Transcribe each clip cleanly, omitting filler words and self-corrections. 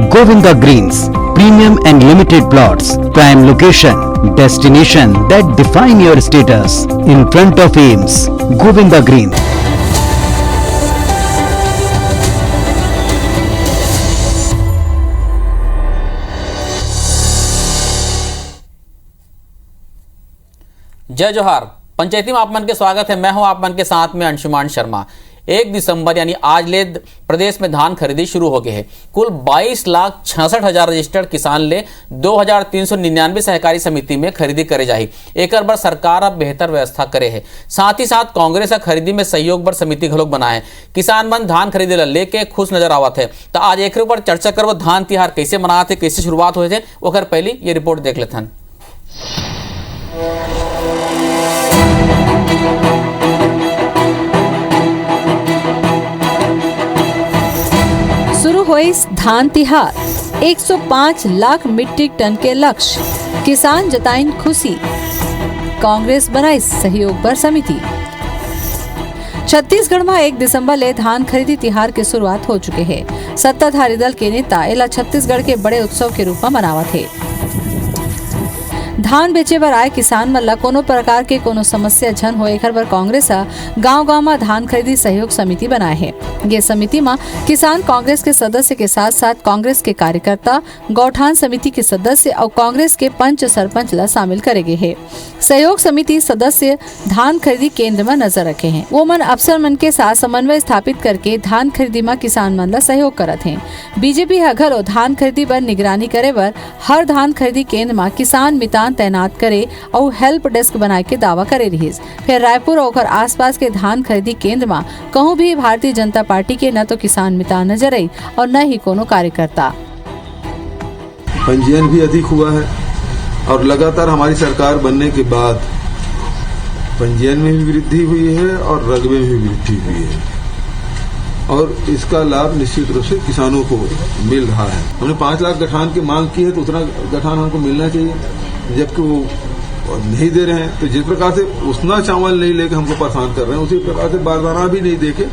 Govinda Greens, premium and limited plots, prime location, destination that define your status. In front of Ames, Govinda Greens. जय जोहार। पंचायती में आप मन के स्वागत है। मैं हूं आप मन के साथ में अंशुमान शर्मा। 1 दिसंबर यानी आज ले प्रदेश में धान खरीदी शुरू हो गई है। कुल 22,66,000 रजिस्टर्ड किसान ले 2,399 सहकारी समिति में खरीदी करे जाही। एक बार सरकार अब बेहतर व्यवस्था करे है। साथ ही साथ कांग्रेस खरीदी में सहयोग बर समिति घलोक बनाए है। किसान मन धान खरीदे ला लेके खुश नजर आवत है। तो आज एक ऊपर चर्चा करबो धान तिहार कैसे मनाते, कैसे शुरुआत हुए थे, ओकर पहली ये रिपोर्ट देख लेथन। शुरू हुई धान तिहार। 105 लाख मीट्रिक टन के लक्ष्य, किसान जताइन खुशी। कांग्रेस बनाई सहयोग बर समिति। छत्तीसगढ़ में 1 दिसंबर ले धान खरीदी तिहार की शुरुआत हो चुके हैं। सत्ताधारी दल के नेता एला छत्तीसगढ़ के बड़े उत्सव के रूप में मनावत है। धान बेचे बर आए किसान मन ला कोनो प्रकार के कोनो समस्या झन हो एकर बर कांग्रेस गांव-गांव में धान खरीदी सहयोग समिति बनाए है। ये समिति में किसान कांग्रेस के सदस्य के साथ साथ कांग्रेस के कार्यकर्ता, गौठान समिति के सदस्य और कांग्रेस के पंच सरपंच ला शामिल करे गए है। सहयोग समिति सदस्य धान खरीदी केंद्र में नजर रखे हैं। वो मन अफसर मन के साथ समन्वय स्थापित करके धान खरीदी में किसान मन ला सहयोग करत हैं। बीजेपी घलो धान खरीदी बर निगरानी करे बर हर धान खरीदी केंद्र में किसान मितान तैनात करे और हेल्प डेस्क बनाए के दावा करे रहीस। फिर रायपुर और आसपास के धान खरीदी केंद्र में कहूँ भी भारतीय जनता पार्टी के न तो किसान मितान नजर आई और न ही कोनो कार्यकर्ता। पंजीयन भी अधिक हुआ है और लगातार हमारी सरकार बनने के बाद पंजीयन में भी वृद्धि हुई है और रकबे में भी वृद्धि हुई है और इसका लाभ निश्चित रूप से किसानों को मिल रहा है। हमने 5 लाख गठान की मांग की है तो उतना गठान हमको मिलना चाहिए, जबकि वो नहीं दे रहे हैं। तो जिस प्रकार से उतना चावल नहीं लेके हमको परेशान कर रहे हैं, उसी प्रकार से बारदाना भी नहीं देके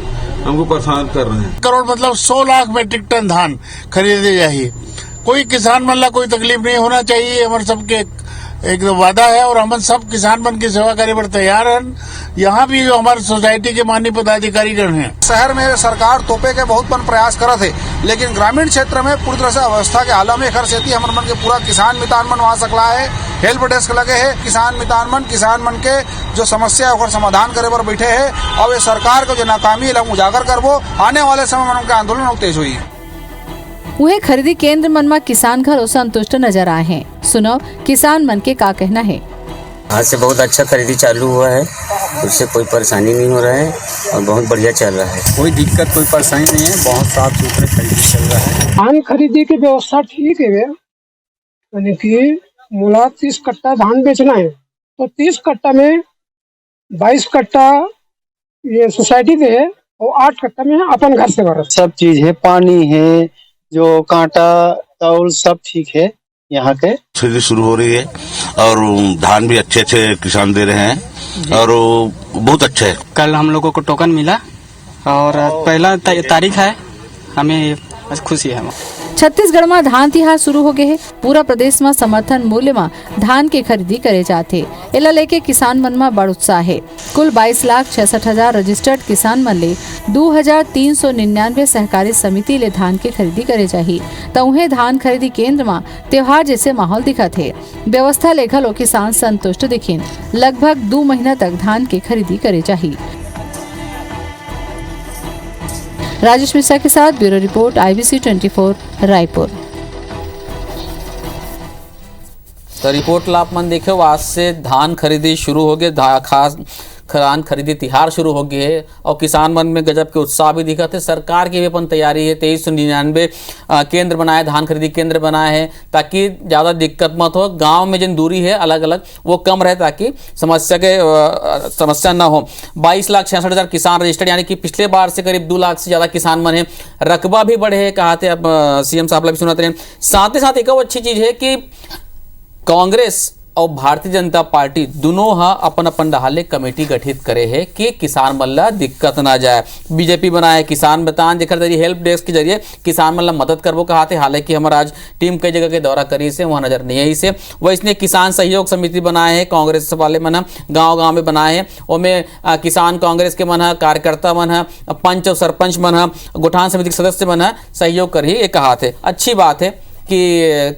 हमको परेशान कर रहे हैं। करोड़ मतलब 100 लाख मीट्रिक टन धान खरीदे जाइए। कोई किसान मन ला कोई तकलीफ नहीं होना चाहिए। हमारे सबके एक वादा है और हम सब किसान मन की सेवा करे पर तैयार हैं। यहाँ भी जो हमारे सोसाइटी के माननीय पदाधिकारी गण हैं। शहर में सरकार तोपे के बहुत मन प्रयास करत है, लेकिन ग्रामीण क्षेत्र में पूरी तरह से अवस्था के आलम है। सेती हमन मन के पूरा किसान मितान मन वहाँ सकला है, हेल्प डेस्क लगे है। किसान मन के जो समस्या है समाधान करे पर बैठे है और ये सरकार को जो नाकामी है उजागर करबो। आने वाले समय में उनका आंदोलन तेज हुई। वह खरीदी केंद्र मन में किसान घरों संतुष्ट नजर आए हैं। सुनो किसान मन के का कहना है। आज से बहुत अच्छा खरीदी चालू हुआ है, उससे कोई परेशानी नहीं हो रहा है और बहुत बढ़िया चल रहा है। कोई दिक्कत कोई परेशानी नहीं है, बहुत साफ सुथरे खरीदी चल रहा है। धान खरीदी की व्यवस्था ठीक है, यानी कि मुला 30 कट्टा धान बेचना है तो 30 कट्टा में 22 कट्टा ये सोसाइटी दे और 8 कट्टा में अपन घर से भर। सब चीज है, पानी है, जो कांटा तौल सब ठीक है। यहाँ के खरीदी शुरू हो रही है और धान भी अच्छे अच्छे किसान दे रहे हैं और बहुत अच्छा है। कल हम लोगों को टोकन मिला और पहला तारीख है, हमें खुशी है। छत्तीसगढ़ में धान तिहार शुरू हो गए है। पूरा प्रदेश में समर्थन मूल्य में धान के खरीदी करे जाते। एला लेके किसान मन में बड़ उत्साह है। कुल 22,66,000 रजिस्टर्ड किसान मन ले 2,399 सहकारी समिति ले धान के खरीदी करे जाही। तो उन्हें धान खरीदी केंद्र में त्योहार जैसे माहौल दिखत है। व्यवस्था लेखल और किसान संतुष्ट दिखीन। लगभग 2 महीना तक धान के खरीदी करे जाही। राजेश मिश्रा के साथ ब्यूरो रिपोर्ट IBC 24 रायपुर। तो रिपोर्ट ला आप मन देखे, आज से धान खरीदी शुरू हो गए। खास धान खरीदी तिहार शुरू हो गए है और किसान मन में गजब के उत्साह भी दिखा थे। सरकार की भी अपन तैयारी है। 2399 केंद्र बनाए, धान खरीदी केंद्र बनाए हैं ताकि ज़्यादा दिक्कत मत हो। गांव में जिन दूरी है अलग अलग वो कम रहे ताकि समस्या ना हो। 22,66,000 किसान रजिस्टर्ड, यानी कि पिछले बार से करीब 2 लाख से ज़्यादा किसान मन है। रकबा भी बढ़े है, कहा थे। अब CM साहब भी सुनाते रहे। साथ ही साथ एक और अच्छी चीज़ है कि कांग्रेस और भारतीय जनता पार्टी दोनों हा अपन अपन डाले कमेटी गठित करे है कि किसान मन ला दिक्कत ना जाए। बीजेपी बनाए किसान बतान जेकर जरिए हेल्प डेस्क के जरिए किसान मन ला मदद करबो कहाते। हालांकि हमारा आज टीम कई जगह के दौरा करी से वहाँ नजर नहीं आई से। वैसने किसान सहयोग समिति बनाए हैं कांग्रेस वाले मन गाँव में बनाए हैं। उसमें किसान कांग्रेस के मन कार्यकर्ता मन पंच और सरपंच मन गौठान समिति के सदस्य मन सहयोग कर ही ये कहा थे। अच्छी बात है कि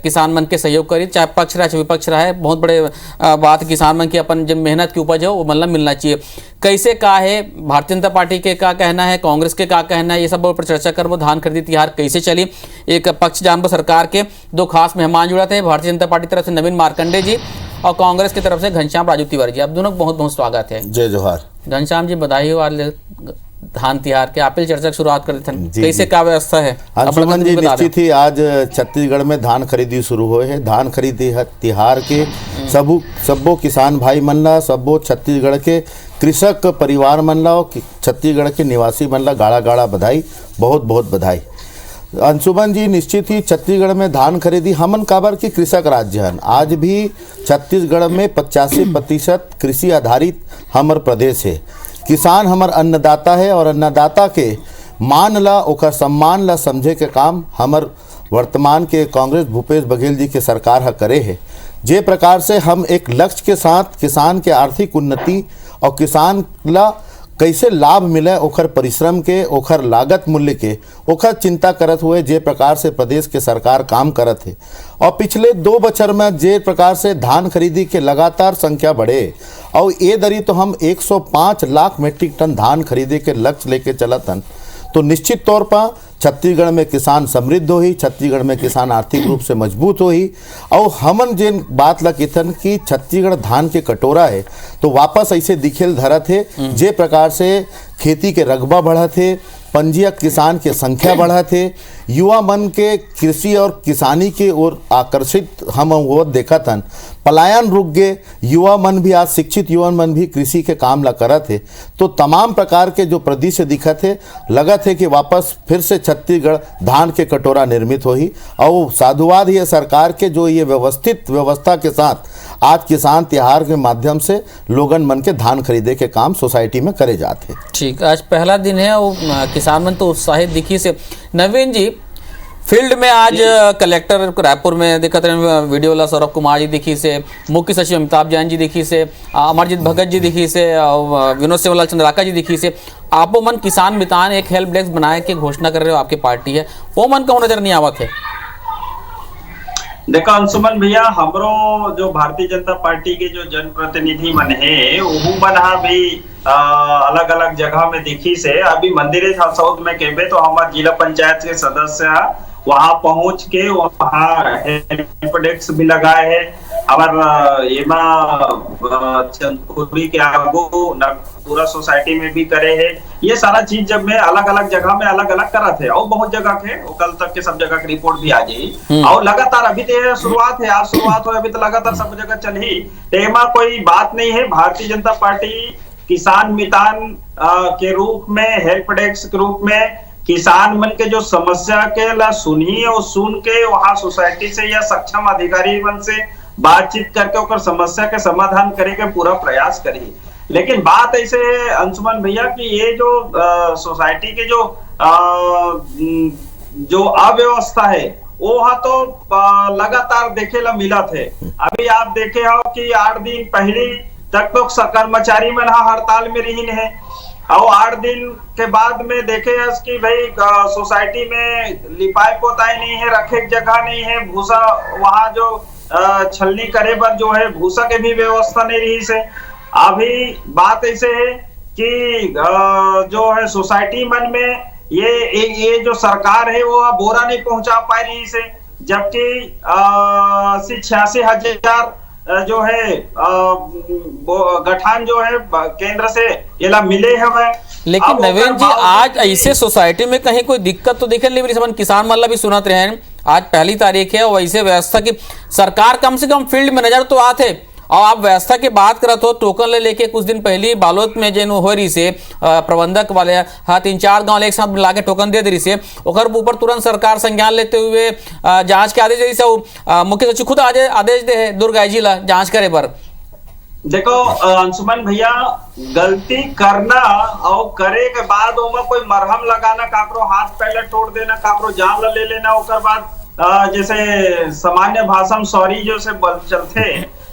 किसान मन के सहयोग करी, चाहे पक्ष रहे चाहे विपक्ष रहे। बहुत बड़े बात किसान मन की अपन जब मेहनत की उपज हो वो मतलब मिलना चाहिए। कैसे का है भारतीय जनता पार्टी के का कहना है, कांग्रेस के का कहना है, ये सब पर चर्चा करबो। धान खरीदी तिहार कैसे चली, एक पक्ष जानबो। सरकार के दो खास मेहमान जुड़ा थे, भारतीय जनता पार्टी तरफ से नवीन मार्कंडे जी और कांग्रेस की तरफ से घनश्याम राजू तिवारी जी। आप दोनों को बहुत बहुत स्वागत है। जय जोहार। घनश्याम जी बधाई हो आज धान तिहार के। आप चर्चा की शुरुआत करते थे, कैसे क्या व्यवस्था है? अंशुमन जी निश्चित ही आज छत्तीसगढ़ में धान खरीदी शुरू हुए है। धान खरीदी तिहार के सबो किसान भाई मन ला, सबो छत्तीसगढ़ के कृषक परिवार मन ला, छत्तीसगढ़ के निवासी मन ला गाड़ा गाड़ा बधाई, बहुत बहुत बधाई। अंशुमन जी निश्चित ही छत्तीसगढ़ में धान खरीदी हमन काबर की कृषक राज्य हन। आज भी छत्तीसगढ़ में 85% कृषि आधारित हमर प्रदेश है। किसान हमर अन्नदाता है और अन्नदाता के मान ला ओकर सम्मान ला समझे के काम हमर वर्तमान के कांग्रेस भूपेश बघेल जी के सरकार हा करे है। जे प्रकार से हम एक लक्ष्य के साथ किसान के आर्थिक उन्नति और किसान ला कैसे लाभ मिले ओखर परिश्रम के, ओखर लागत मूल्य के, ओखर चिंता करत हुए जे प्रकार से प्रदेश के सरकार काम करत है। और पिछले 2 बछर में जे प्रकार से धान खरीदी के लगातार संख्या बढ़े और ये दरी तो हम 105 लाख मीट्रिक टन धान खरीदे के लक्ष्य लेके चलत हन। तो निश्चित तौर पर छत्तीसगढ़ में किसान समृद्ध होही, छत्तीसगढ़ में किसान आर्थिक रूप से मजबूत होही। और हमन जिन बात ला किथन कि छत्तीसगढ़ धान के कटोरा है तो वापस ऐसे दिखेल धरत है। जे प्रकार से खेती के रकबा बढ़त है, पंजीयक किसान के संख्या बढ़त है, युवा मन के कृषि और किसानी के ओर आकर्षित हम वो देखत हन। पलायन रुक गए, युवा मन भी आज शिक्षित युवा मन भी कृषि के काम ला करत है। तो तमाम प्रकार के जो प्रदेश दिखत है, लगत है कि वापस फिर से छत्तीसगढ़ धान के कटोरा निर्मित होही। और साधुवाद ये सरकार के जो ये व्यवस्थित व्यवस्था के साथ आज किसान तिहार के माध्यम से लोगन मन के धान खरीदे के काम सोसाइटी में करे जाते। ठीक, आज पहला दिन है और किसान मन तो उत्साहित दिखी से। नवीन जी फील्ड में आज कलेक्टर रायपुर में दिखत रहे वीडियो ला सौरभ कुमार जी दिखी से, मुख्य सचिव अमिताभ जैन जी दिखी से, अमरजीत भगत जी दिखी से, विनोद सेवालाल चंद्राका जी दिखी से। आपो मन किसान मितान एक हेल्प डेस्क बनाए के घोषणा कर रहे हो, आपकी पार्टी है वो मन कहूँ नजर नहीं आवत है। देखो अंशुमन भैया, हमरो जो भारतीय जनता पार्टी के जो जनप्रतिनिधि मन है वो मन भी अलग अलग जगह में दिखी से। अभी मंदिर साउथ में कहबे तो हमारे जिला पंचायत के सदस्य वहां पहुंच के वहां हेल्प डेस्क भी लगाए है। और एमा चंदपुरी के आगू पूरा सोसाइटी में भी करे है। ये सारा चीज जब मैं अलग अलग जगह में अलग अलग करत है और बहुत जगह के कल तक के सब जगह की रिपोर्ट भी आ जाये। और लगातार अभी तो शुरुआत है यार, शुरुआत हो अभी तो लगातार सब जगह चल ही तेमा कोई बात नहीं है। भारतीय जनता पार्टी किसान मितान के रूप में, हेल्प डेस्क के रूप में किसान मन के जो समस्या के ला सुनी और सुन के वहां सोसाइटी से या सक्षम अधिकारी मन से बातचीत करके और समस्या के समाधान करे के पूरा प्रयास करी। लेकिन बात ऐसे है अंशुमन भैया कि ये जो सोसाइटी के जो अव्यवस्था है वो तो लगातार देखे ला मिला थे। अभी आप देखे हो कि 8 दिन पहले तक तो कर्मचारी मन हड़ताल में रही है और 8 दिन के बाद में देखे कि भाई सोसाइटी में लिपाई पोताई नहीं है, रखे जगह नहीं है, भूसा वहां जो छलनी करे पर जो है भूसा के भी व्यवस्था नहीं रही से। अभी बात ऐसे है कि जो है सोसाइटी मन में ये जो सरकार है वो बोरा नहीं पहुंचा पा रही से, जबकि 86,000 जो है गठान जो है केंद्र से ये मिले हैं। लेकिन नवीन जी आज ऐसे सोसाइटी में कहीं कोई दिक्कत तो दिखे नहीं। किसान मल्ला भी सुनत रहे हैं, आज 1 तारीख है और वैसे व्यवस्था की सरकार कम से कम फील्ड में नजर तो आते और आप व्यवस्था की बात करत हो, टोकन ले लेके कुछ दिन पहले बालोद में जेन हो रही से प्रबंधक वाले 3-4 गांव एक साथ लाके टोकन दे रही से, ओकर ऊपर तुरंत सरकार संज्ञान लेते हुए जांच के आदेश जैसे मुख्य सचिव खुद आदेश दे है दुर्ग आईजी ला जांच करे पर। देखो अंशुमन भैया, गलती करना और करे के बाद ओमा कोई मरहम लगाना, काकरो हाथ पहले तोड़ देना, काकरो जान ले लेना, ओकर बाद जैसे सामान्य भाषा में सॉरी जो से बोल चलते,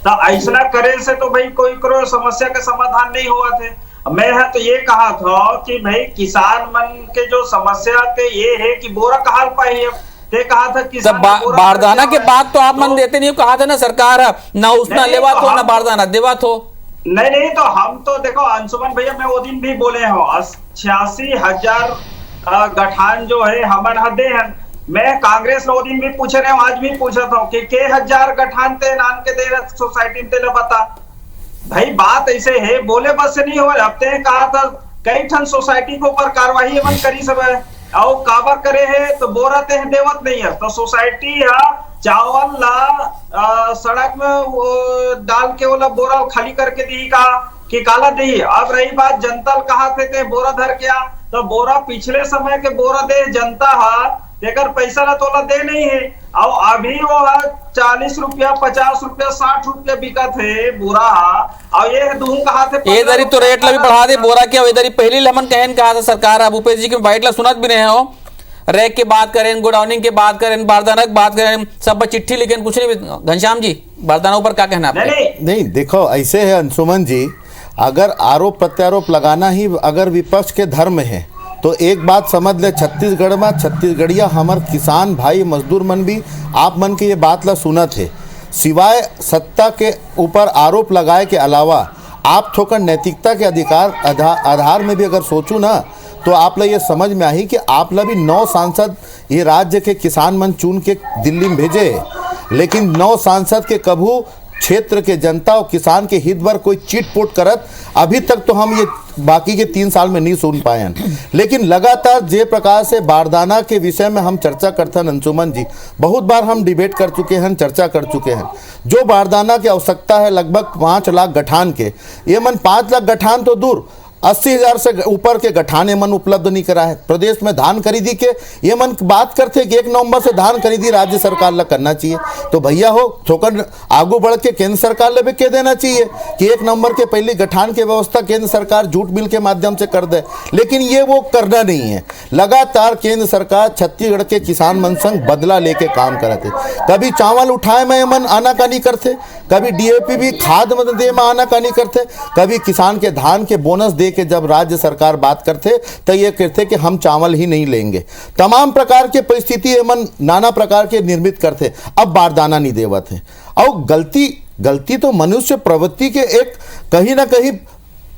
तो ऐसा करे से तो भाई कोई करो समस्या का समाधान नहीं हुआ थे। मैं है तो ये कहा था कि भाई किसान मन के जो समस्या के ये है कि बोरा कहां पाई है, ते कहा था किसान बारदाना के बाद तो आप मन देते नहीं, कहा था ना सरकार ना उसना लेवा तो ना बारदाना देवा तो नहीं तो हम तो देखो अंशुमन भैया, मैं वो दिन भी बोले हो 86,000 गठान जो है हमारे हदे हैं। मैं कांग्रेस वो दिन भी पूछ रहे हूँ, आज भी पूछा था कि के 1000 गठान ते नान के दे सोसाइटी ते न बता भाई, बात ऐसे है बोले बस से नहीं हो। हफ्ते कहा था कई ठन सोसाइटी के ऊपर कार्रवाई मन करी सब है और काबर करे है तो बोरा ते देवत नहीं है, तो सोसाइटी चावल ला सड़क में वो डाल के वो बोरा खाली करके दी का कि काला दी। अब रही बात जनता कहा थे बोरा धर क्या, तो बोरा पिछले समय के बोरा दे जनता देकर पैसा ना तोला दे नहीं है, और अभी वो 40 रुपया 50 रुपया 60 रुपया बिका थे बोरा, और ये दूं कहा थे इधर तो रेट ला भी बढ़ा दे बोरा के, इधर पहले हमन कहन कहा था सरकार। अब भूपेश जी के बाइट ला सुनत भी नहीं हो, रैक की बात करें, गोडाउनिंग की बात करें, बारदाना की बात करें, सब चिट्ठी लिखे कुछ नहीं। घनश्याम जी बारदाना ऊपर क्या कहना है? नहीं देखो ऐसे है अंशुमन जी, अगर आरोप प्रत्यारोप लगाना ही अगर विपक्ष के धर्म है तो एक बात समझ ले, छत्तीसगढ़ में छत्तीसगढ़िया हमार किसान भाई मजदूर मन भी आप मन के ये बात ला सुनत है, सिवाय सत्ता के ऊपर आरोप लगाए के अलावा आप थोड़ा नैतिकता के अधिकार आधार में भी अगर सोचूं ना तो आप ला ये समझ में आई कि आप ला भी 9 सांसद ये राज्य के किसान मन चुन के दिल्ली में भेजे, लेकिन 9 सांसद के कभू क्षेत्र के जनता और किसान के हित भर कोई चीट-पोट करत अभी तक तो हम ये बाकी के 3 साल में नहीं सुन पाए। लेकिन लगातार जे प्रकार से बारदाना के विषय में हम चर्चा करते हैं अंशुमन जी, बहुत बार हम डिबेट कर चुके हैं, चर्चा कर चुके हैं। जो बारदाना की आवश्यकता है लगभग 5 लाख गठान के, ये मन 5 लाख गठान तो दूर 80,000 से ऊपर के गठान मन उपलब्ध नहीं करा है। प्रदेश में धान खरीदी के ये मन बात करते कि 1 नवंबर से धान खरीदी राज्य सरकार ला करना चाहिए, तो भैया हो थोकर आगू बढ़ के केंद्र सरकार ले भी कह देना चाहिए कि 1 नवंबर के पहले गठान की व्यवस्था केंद्र सरकार जूट बिल के माध्यम से कर दे, लेकिन ये वो करना नहीं है। लगातार केंद्र सरकार छत्तीसगढ़ के किसान मन संग बदला लेके काम करते, कभी चावल उठाए में मन आनाकानी करते, कभी DAP भी खाद मत दे में आनाकानी करते, कभी किसान के धान के बोनस दे के जब राज्य सरकार बात करते तो ये कहते कि हम चावल ही नहीं लेंगे। तमाम प्रकार के परिस्थिति एमन नाना प्रकार के निर्मित करते, अब बारदाना नहीं देवत है। और गलती तो मनुष्य प्रवृत्ति के एक कहीं ना कहीं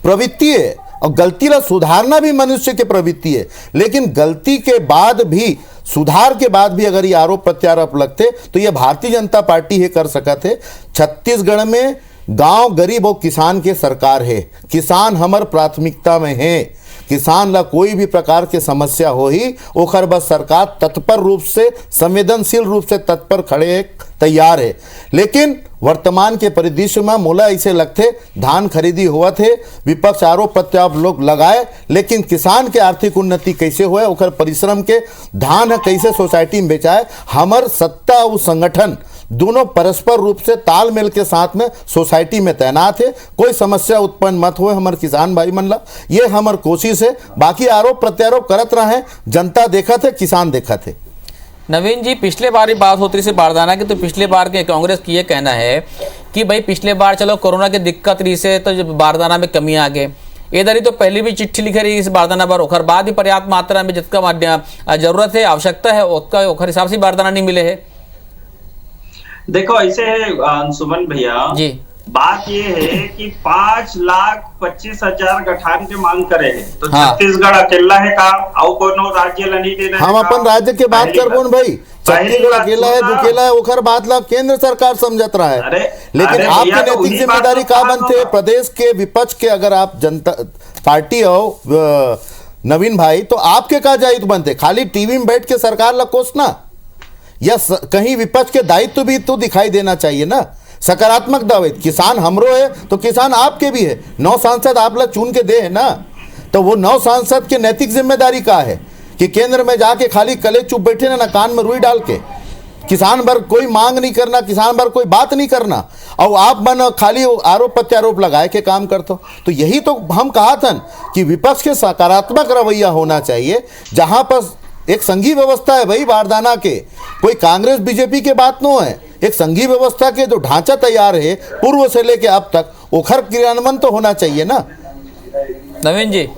प्रवृत्ति है, और गलती ला सुधारना भी मनुष्य के प्रवृत्ति है, लेकिन गलती के बाद भी सुधार के बाद भी अगर ये आरोप प्रत्यारोप लगते तो ये भारतीय जनता पार्टी है कर सकते। छत्तीसगढ़ में गांव गरीब और किसान के सरकार है, किसान हमार प्राथमिकता में है, किसान ला कोई भी प्रकार के समस्या हो ही ओखर बस सरकार तत्पर रूप से संवेदनशील रूप से तत्पर खड़े तैयार है। लेकिन वर्तमान के परिदृश्य में मोला ऐसे लगते धान खरीदी हुआ थे, विपक्ष आरोप प्रत्यारोप लोग लगाए, लेकिन किसान के आर्थिक उन्नति कैसे हुए, ओखर परिश्रम के धान कैसे सोसाइटी में बेचाए, हमार सत्ता और संगठन दोनों परस्पर रूप से तालमेल के साथ में सोसाइटी में तैनात है। कोई समस्या उत्पन्न मत हो हमारे किसान भाई मन ला, ये हमार कोशिश है। बाकी आरोप प्रत्यारोप करत रहे, जनता देखा थे, किसान देखा थे। नवीन जी, पिछले बार ही बात होती थी बारदाना की, तो पिछले बार के कांग्रेस की ये कहना है कि भाई पिछले बार चलो कोरोना की दिक्कत रही से तो बारदाना में कमी आ गए, इधर ही तो पहले भी चिट्ठी लिखे रही इस बारदाना पर, ओखर बाद भी पर्याप्त मात्रा में जितना जरूरत है आवश्यकता है उसका ओखर हिसाब से बारदाना नहीं मिले है। देखो ऐसे है सुमन भैया जी, बात ये है कि 5,25,000 गठान के मांग करे है, तो छत्तीसगढ़ अकेला है का और कोनो राज्य ला नहीं देना। हम अपन राज्य के बात करबो भाई, छत्तीसगढ़ अकेला है दुकेला है, ओखर बात ला केंद्र सरकार समझत रहा है। लेकिन आपकी नैतिक जिम्मेदारी का बनते प्रदेश के विपक्ष के, अगर आप जनता पार्टी हो नवीन भाई, तो आपके का दायित्व बनते खाली टीवी में बैठ के सरकार ला कोसना, या कहीं विपक्ष के दायित्व भी तो दिखाई देना चाहिए ना। सकारात्मक दावे। किसान हमरो है तो किसान आपके भी है। 9 सांसद आप लोग चुन के दे है ना, तो वो 9 सांसद के नैतिक जिम्मेदारी का है कि केंद्र में जाके खाली कले चुप बैठे ना कान में रुई डाल के किसान भर कोई मांग नहीं करना, किसान भर कोई बात नहीं करना, और आप मन खाली आरोप प्रत्यारोप लगाए के काम करते हो। तो यही तो हम कहा था कि विपक्ष के सकारात्मक रवैया होना चाहिए, जहां पर एक संघीय व्यवस्था है भाई बारदाना के, कोई कांग्रेस बीजेपी के बात नो है, एक संघीय व्यवस्था के जो ढांचा तैयार है पूर्व से लेके अब तक, ओखर क्रियान्वयन तो होना चाहिए ना। नवीन जी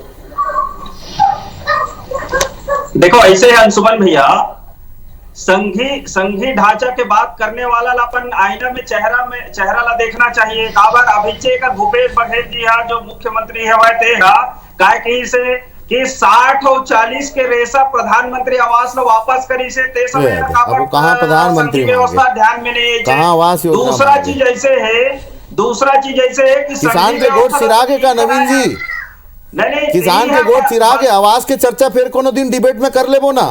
देखो ऐसे है अंशुमन भैया, संघी ढांचा के बात करने वाला अपन आईना में चेहरा ला देखना चाहिए। काबर अभिचे का भूपेश बघेल जी है जो मुख्यमंत्री है वह तेरा काय कहीं से कि 60 और 40 के रेसा प्रधानमंत्री आवास लो वापस करी से ते समय काबर कहां प्रधानमंत्री व्यवस्था ध्यान में नहीं है। कहां आवास योजना। दूसरा चीज ऐसे है कि किसान के गोट चिरागे का नवीन जी, नहीं किसान के गोट चिरागे आवास के चर्चा फिर कोनो दिन डिबेट में कर लेबो ना,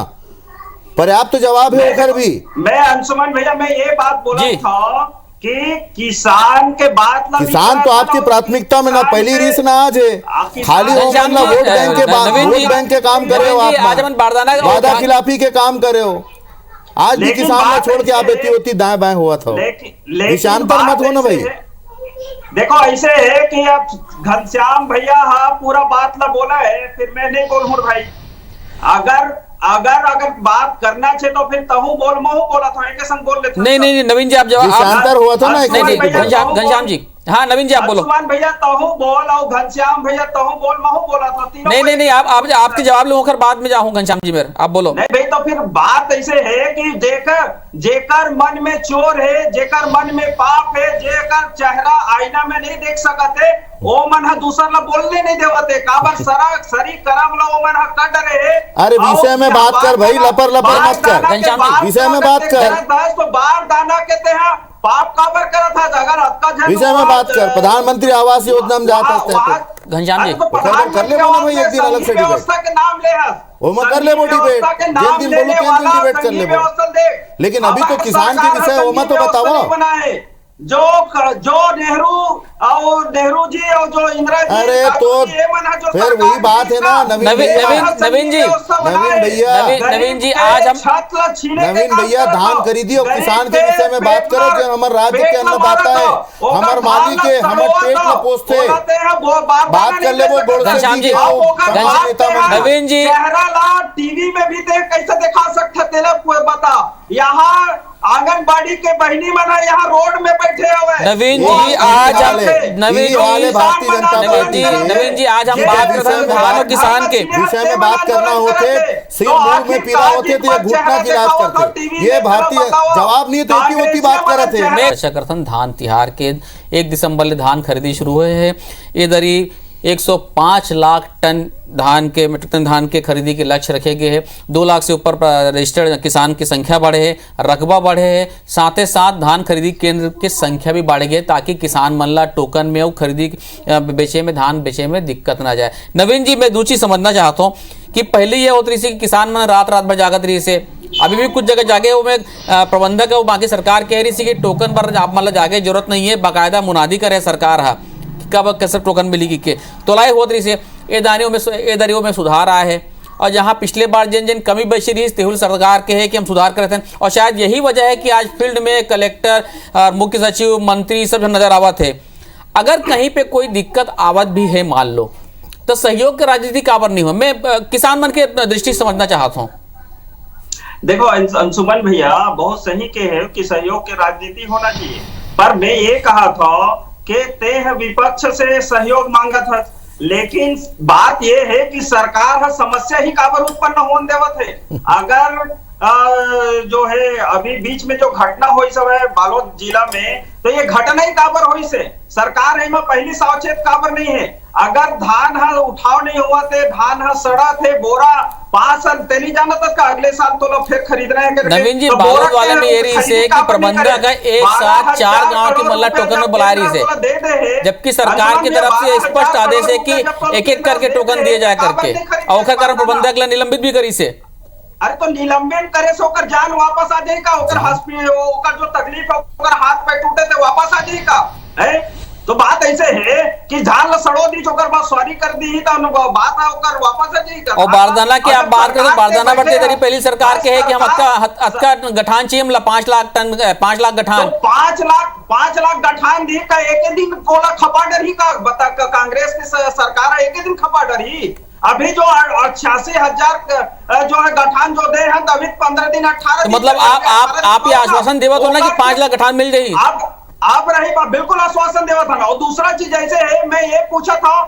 पर्याप्त जवाब है ओकर भी। मैं अंशुमन भैया मैं ये बात बोला था कि किसान के बात ना, किसान तो आपकी प्राथमिकता में ना पहली रीस ना आज है, खाली हो मतलब वोट बैंक के काम करे हो आप, वादा खिलाफी के काम करे हो। आज भी किसान ने छोड़ के आप बेती होती दाएं बाएं हुआ था, निशानतर मत हो ना भाई। देखो ऐसे है कि अब घनश्याम भैया हाँ पूरा बात ना बोला है, फिर मैं नहीं बोलूं भाई। अगर बात करना चाहिए तो फिर तहु बोल महू बोला था एक संग बोल लेते। नहीं नवीन जी आप जवाब शांतर हुआ था ना। नहीं घनश्याम जी, हाँ नवीन जी आप बोलो। भैया तहु बोल और घनश्याम भैया तहु बोल महू बोला था। नहीं आप आपके जवाब लूंगा बाद में जाऊँ घनश्याम जी मेरे, आप बोलो। नहीं भाई तो फिर बात ऐसे है कि जेकर मन में चोर है, जेकर मन में पाप है, जेकर चेहरा आईना में नहीं देख सकते वो मन है दूसरा ला बोलने नहीं देवते काबर सरी करम ला वो मन है कर डरे। अरे विषय में बात कर भाई, लपर मत कर, विषय में बात कर। तो बार दाना कहते हैं पाप काबर करा था अगर विषय में बात कर। प्रधानमंत्री आवास योजना में जाता है घनश्याम जी कर ले बोलो भाई एक दिन अलग से डिबेट के नाम ले वो मैं कर ले वो डिबेट जिस दिन बोलूं तीन दिन डिबेट कर ले, लेकिन अभी तो किसान के विषय वो मैं तो बताओ। जो नेहरू जी और जो इंदिरा जी, अरे तो फिर वही बात है ना नवीन जी आज हम नवीन भैया धान खरीदी और किसान के विषय में बात करो जो हमारे राज्य के अन्नदाता है, हमारे मालिक है, हमारे पेट में पोसते बात कर ले वो घनश्याम जी नवीन जी टीवी में भी देख कैसे दिखा सकते तेरे बता। यहाँ आंगनबाड़ी के बहनी मना यहाँ रोड में बैठे हुए। नवीन जी आज हम नवीन जी आज हम बात करते हैं मानव किसान के विषय में बात करना होते सिर मुंह में पीला होते तो ये घुटना की इलाज करते, ये भारतीय जवाब नहीं तो होती बात कर रहे थे। चर्चा करते हैं धान तिहार के 1 दिसंबर ले धान खरीदी शुरू हुए है। इधर ही 105 लाख टन मीट्रिक टन धान के खरीदी के लक्ष्य रखे गए हैं। 2 लाख से ऊपर रजिस्टर्ड किसान की संख्या बढ़े है, रकबा बढ़े है, साथ ही साथ धान खरीदी केंद्र की संख्या भी बढ़ गई ताकि किसान मन ला टोकन में और खरीदी बेचे में धान बेचे में दिक्कत ना जाए। नवीन जी मैं दूसरी समझना चाहता हूँ कि पहले ये होती थी कि किसान मन रात भर जागत रही से, अभी भी कुछ जगह जागे वो में प्रबंधक है वो बाकी सरकार कह रही थी कि टोकन पर आप मतलब जागे जरूरत नहीं है, बाकायदा मुनादी करे सरकार है कब कैसे टोकन मिलेगी के तोलाई होत रही से ए दानियों में सुधार आया है। और जहां पिछले बार जिन कमी बची रही तेहुल सरकार के है कि हम सुधार करते हैं, और शायद यही वजह है कि आज फील्ड में कलेक्टर और मुख्य सचिव मंत्री सब नजर आवत है। अगर कहीं पे कोई दिक्कत आवत भी है मान लो तो सहयोग की राजनीति काबर नहीं हो, मैं किसान मन के दृष्टि समझना चाहता हूँ। देखो अंशुमन भैया बहुत सही के है कि सहयोग की राजनीति होना चाहिए, पर मैं ये कहा था कि ते विपक्ष से सहयोग मांगा था, लेकिन बात यह है कि सरकार है समस्या ही काबर उत्पन्न होने देवत है। अगर जो है अभी बीच में जो घटना हुई सब है बालोद जिला में, तो ये घटना ही काबर हुई से सरकार है पहली सावचेत काबर नहीं है। अगर धान है उठाव नहीं हुआ थे, धान है सड़ा थे बोरा 5 साल तेली जाना तक का अगले साल तो लोग फिर खरीदना है। नवीन जी बालोद वाले में ये रही से कि प्रबंधक एक साथ 4 गांव की मल्ला टोकन में बुला रही से, जबकि सरकार की तरफ से स्पष्ट आदेश है कि एक एक करके टोकन दिए जाए करके, और कारण प्रबंधक ला निलंबित भी करी से। अरे तो निलंबन करे से ओकर जान वापस आ जाएगा, ओकर हॉस्पिटल ओकर जो तकलीफ है ओकर हाथ पैर टूटे थे वापस आ जाएगा है। तो बात ऐसे है कि झाल सड़ो दी ओकर बाद सॉरी कर दी तो बात है ओकर वापस आ जाएगा। और बारदाना की आप बात करें तो बारदाना बढ़ते तरी पहली सरकार के है कि हम अतका गठान चाहिए, मतलब 5 लाख टन 5 लाख गठान, तो 5 लाख गठान दी का एक दिन कोला खपा डरी का बता कांग्रेस की सरकार एक दिन खपा डरी। अभी जो 86,000 जो है गठान जो दे हैं अभी 15 दिन 18 तो मतलब आप ये आश्वासन देवा तो ना कि 5 लाख गठान मिल जाएगी, आप रही बात बिल्कुल आश्वासन देवा था ना। और दूसरा चीज ऐसे है, मैं ये पूछा था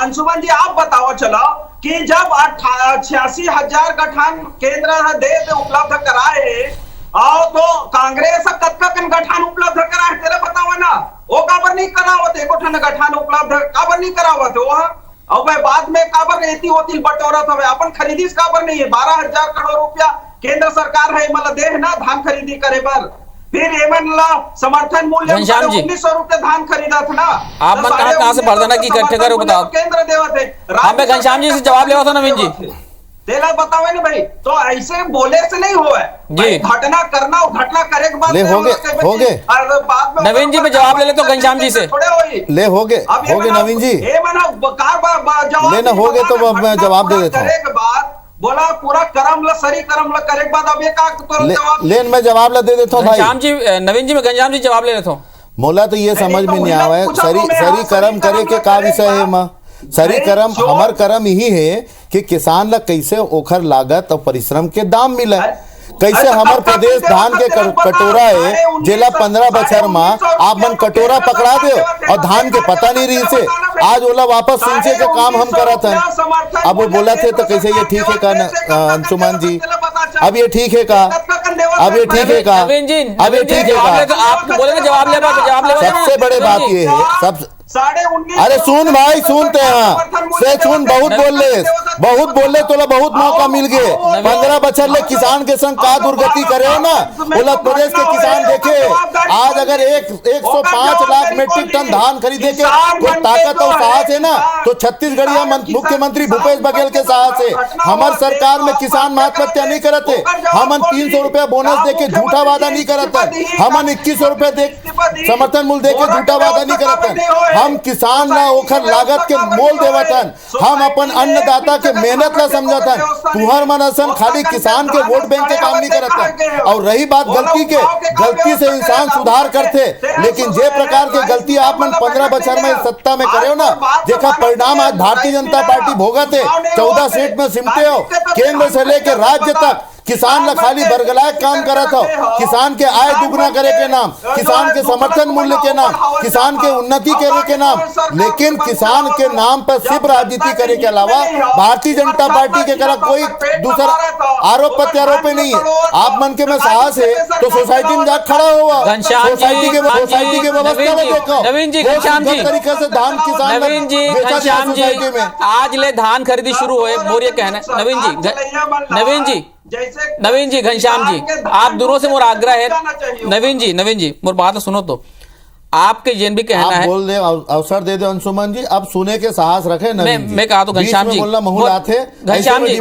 अंशुमन जी आप बताओ चलो कि जब 86,000 गठान केंद्र दे उपलब्ध कराए और तो कांग्रेस कन गठान उपलब्ध कराए तेरे बताओ ना, वो काबर नहीं करावत, एको ठन गठान उपलब्ध काबर नहीं करावत वो। और भाई बाद में काबर रहती होती बटोरत हवे अपन खरीदी काबर नहीं है। 12,000 करोड़ रुपया केंद्र सरकार है मतलब दे ना धान खरीदी करे पर, फिर समर्थन मूल्य 1900 रुपए धान खरीदा था ना। आप मन कहां से बारदाना की इकट्ठे करे बताओ, केंद्र देवा थे। हम पे घनश्याम जी से जवाब लेवा था नवीन जी, तेला बतावे ना भाई, तो ऐसे बोले से नहीं हुआ जी, घटना करना और घटना करे के बाद हो गए नवीन जी पे जवाब ले ले तो घनश्याम जी से ले हो गए नवीन जी लेना हो गए तो मैं जवाब दे देता हूँ। बोला पूरा करम ला सरी करम ला करे के बाद अब ये का जवाब लेन मैं जवाब ला दे देता हूँ भाई। घनश्याम जी नवीन जी में घनश्याम जी जवाब ले लेता हूँ। मोला तो ये समझ में नहीं आवा है सरी करम करे के का विषय है माँ। सरी करम हमार करम यही है कि किसान ला कैसे ओखर लागत और परिश्रम के दाम मिले, कैसे हमार प्रदेश धान के कटोरा है जिला 15 बछर में आप मन कटोरा पकड़ा दे और धान के पता नहीं रही से आज ओला वापस सिंचे के काम हम करत हैं। अब वो बोला थे तो कैसे ये ठीक है का अंशुमान जी, अब ये ठीक है का, अब ये ठीक है का, अब ये ठीक है का, आप बोले जवाब ले सबसे बड़े बात ये है सब अरे सुन भाई सुनते हैं से सुन बहुत बोले तोला बहुत मौका मिल गए 15 बछर ले किसान के संग का दुर्गति करे हो ना। बोला प्रदेश के किसान देखे आज अगर 105 लाख मेट्रिक टन धान खरीदे के कोई ताकत और साहस है ना तो छत्तीसगढ़िया मुख्यमंत्री भूपेश बघेल के साहस है। हमारे सरकार में किसान आत्महत्या नहीं करते, हम 300 रुपया बोनस दे के झूठा वादा नहीं करते, हम 2100 रुपया दे समर्थन मूल्य दे के झूठा वादा नहीं करते, हम किसान ला ओखर लागत के मोल देवतन, हम अपन अन्नदाता के मेहनत ला समझतन। तुहर मन असन खाली किसान के वोट बैंक के काम नहीं करतन। और रही बात गलती के, गलती से इंसान सुधार करते, लेकिन जे प्रकार के गलती आप मन 15 बछर में सत्ता में करे हो ना जेका परिणाम आज भारतीय जनता पार्टी भोगत है। 14 सीट में सिमटे हो, केंद्र से लेकर राज्य तक किसान ला खाली बरगलायक काम करत हो, किसान के आय दुगना करे के नाम, किसान के समर्थन मूल्य के नाम, किसान के उन्नति करे के नाम, लेकिन किसान के नाम पर सिर्फ राजनीति करे के अलावा भारतीय जनता पार्टी के करा कोई दूसरा आरोप प्रत्यारोप नहीं है। आप मन के में साहस है तो सोसाइटी में जाकर खड़ा हुआ, सोसाइटी के व्यवस्था में देखो नवीन जी घनश्याम जी तरीके से धान किसान नवीन जी घनश्याम जी आज ले धान खरीदी शुरू हुए मोर ये कहना नवीन जी घनश्याम जी आप दोनों से मोर आग्रह है। नवीन जी मोर बात सुनो तो आपके जेन भी कहना है बोल दे अवसर दे दे अंशुमन जी, अब सुने के साहस रखे नवीन जी। मैं कहा तो घनश्याम जी घनश्याम जी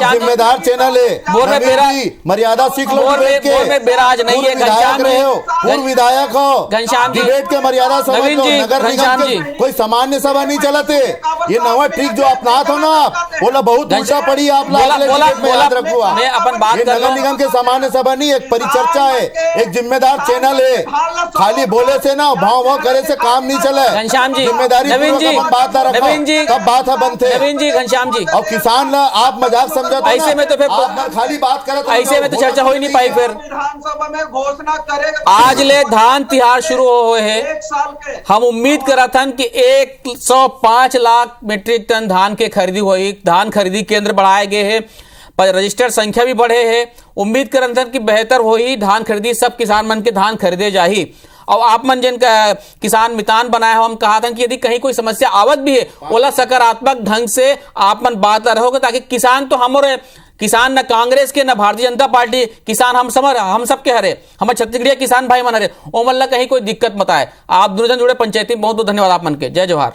जिम्मेदार चैनल है, मर्यादा सीख लो, बेराज नहीं है घनश्याम रहे हो, पूर्व विधायक हो, घनश्याम जी डिबेट के मर्यादा समझ लो, नगर निगम के कोई सामान्य सभा नहीं चलाते। ये नवा ट्रिक जो अपनात हो ना आप बोला बहुत उल्टा पड़ी आप याद रखो। अपन बात नगर निगम के सामान्य सभा नहीं, एक परिचर्चा है, एक जिम्मेदार चैनल है, खाली बोले से ना भाव करे से काम नहीं चले। घनश्याम जी जिम्मेदारी नवीन जी तब बात है बनते नवीन जी घनश्याम जी और किसान ला आप मजाक समझते ऐसे में तो फिर खाली बात करते ऐसे में तो चर्चा हो ही नहीं पाई। फिर विधानसभा में घोषणा करेगा आज ले धान तिहार शुरू हुए है, हम उम्मीद करा था कि 105 लाख मीट्रिक टन धान के खरीदी हुई, धान खरीदी केंद्र बढ़ाए गए हैं, पर रजिस्टर्ड संख्या भी बढ़े है। उम्मीद करन था कि बेहतर हो ही धान खरीदी, सब किसान मन के धान खरीदे जाही। और आप मन जिन किसान मितान बनाए हो, हम कहा था कि यदि कहीं कोई समस्या आवत भी है ओला सकारात्मक ढंग से आप मन बात रहोगे, ताकि किसान तो हमारे किसान न कांग्रेस के न भारतीय जनता पार्टी किसान हम सब के हरे, हमारे छत्तीसगढ़िया किसान भाई मन हरे, ओ मल्ला कहीं कोई दिक्कत मत आए। आप दोनों जन जुड़े पंचायती बहुत बहुत धन्यवाद आप मन के। जय जोहार।